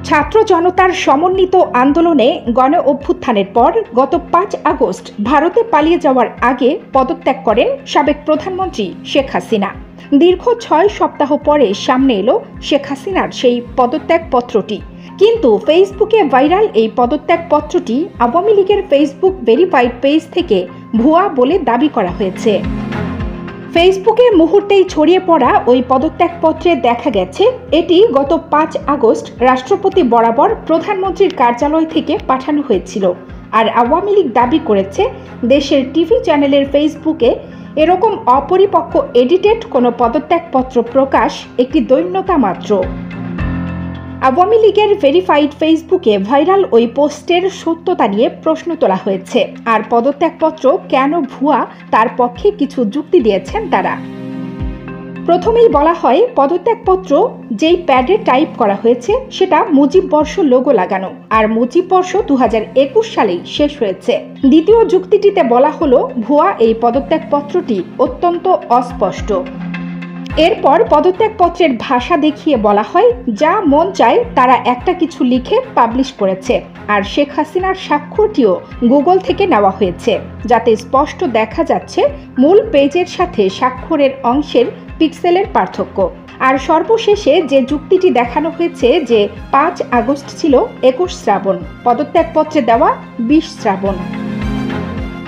ছাত্র জনতার সমন্বিত আন্দোলনে গণ অভ্যুত্থানের পর গত ৫ আগস্ট ভারতে পালিয়ে যাওয়ার আগে পদত্যাগ করেন সাবেক প্রধানমন্ত্রী শেখ হাসিনা। দীর্ঘ ৬ সপ্তাহ পরে সামনে এলো শেখ হাসিনার সেই পদত্যাগ পত্রটি। কিন্তু ফেসবুকে ভাইরাল এই পদত্যাগ পত্রটি আওয়ামী লীগের ফেসবুক ভেরিফাইড পেজ থেকে ভুয়া বলে দাবি করা হয়েছে। ফেসবুকে মুহূর্তেই ছড়িয়ে পড়া ওই পদত্যাগপত্রে দেখা গেছে এটি গত ৫ আগস্ট রাষ্ট্রপতি বরাবর প্রধানমন্ত্রীর কার্যালয় থেকে পাঠানো হয়েছিল। আর আওয়ামী লীগ দাবি করেছে দেশের টিভি চ্যানেলের ফেসবুকে এরকম অপরিপক্ক এডিটেড কোনো পদত্যাগপত্র প্রকাশ একটি দৈন্যতা মাত্র। আওয়ামী লীগের ভেরিফাইড ফেসবুকে ভাইরাল ওই পোস্টের সত্যতা নিয়ে প্রশ্ন তোলা হয়েছে। আর পদত্যাগপত্র কেন ভুয়া তার পক্ষে কিছু যুক্তি দিয়েছেন তারা। প্রথমেই বলা হয় পদত্যাগপত্র যেই প্যাডে টাইপ করা হয়েছে সেটা মুজিব বর্ষ লোগো লাগানো, আর মুজিব বর্ষ ২০২১ সালেই শেষ হয়েছে। দ্বিতীয় যুক্তিটিতে বলা হলো ভুয়া এই পদত্যাগপত্রটি অত্যন্ত অস্পষ্ট। এরপর পদত্যাগপত্রের ভাষা দেখিয়ে বলা হয় যা মন চায় তারা একটা কিছু লিখে পাবলিশ করেছে। আর শেখ হাসিনার স্বাক্ষরটিও গুগল থেকে নেওয়া হয়েছে, যাতে স্পষ্ট দেখা যাচ্ছে মূল পেজের সাথে স্বাক্ষরের অংশের পিক্সেলের পার্থক্য। আর সর্বশেষে যে যুক্তিটি দেখানো হয়েছে যে ৫ আগস্ট ছিল ২১ শ্রাবণ, পদত্যাগপত্রে দেওয়া ২০ শ্রাবণ।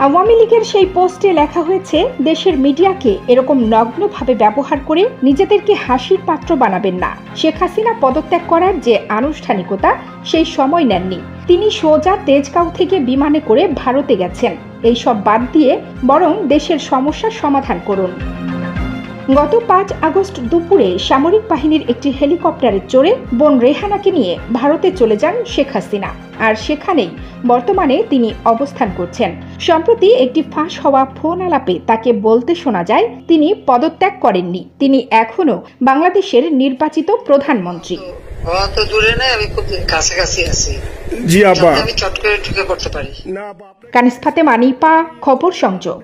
আওয়ামী লীগের সেই পোস্টে লেখা হয়েছে দেশের মিডিয়াকে এরকম নগ্নভাবে ব্যবহার করে নিজেদেরকে হাসির পাত্র বানাবেন না। শেখ হাসিনা পদত্যাগ করার যে আনুষ্ঠানিকতা সেই সময় নেননি, তিনি সোজা তেজগাঁও থেকে বিমানে করে ভারতে গেছেন। এইসব বাদ দিয়ে বরং দেশের সমস্যার সমাধান করুন। গত ৫ আগস্ট দুপুরে সামরিক বাহিনীর একটি হেলিকপ্টারে চড়ে বোন রেহানাকে নিয়ে ভারতে চলে যান শেখ হাসিনা। আর সেখানেই বর্তমানে তিনি অবস্থান করছেন। সম্প্রতি একটি ফাঁস হওয়া ফোন আলাপে তাকে বলতে শোনা যায় তিনি পদত্যাগ করেননি, তিনি এখনো বাংলাদেশের নির্বাচিত প্রধানমন্ত্রী। জি আপা, কানিস ফাতেমা, নিপা, খবর সংযোগ।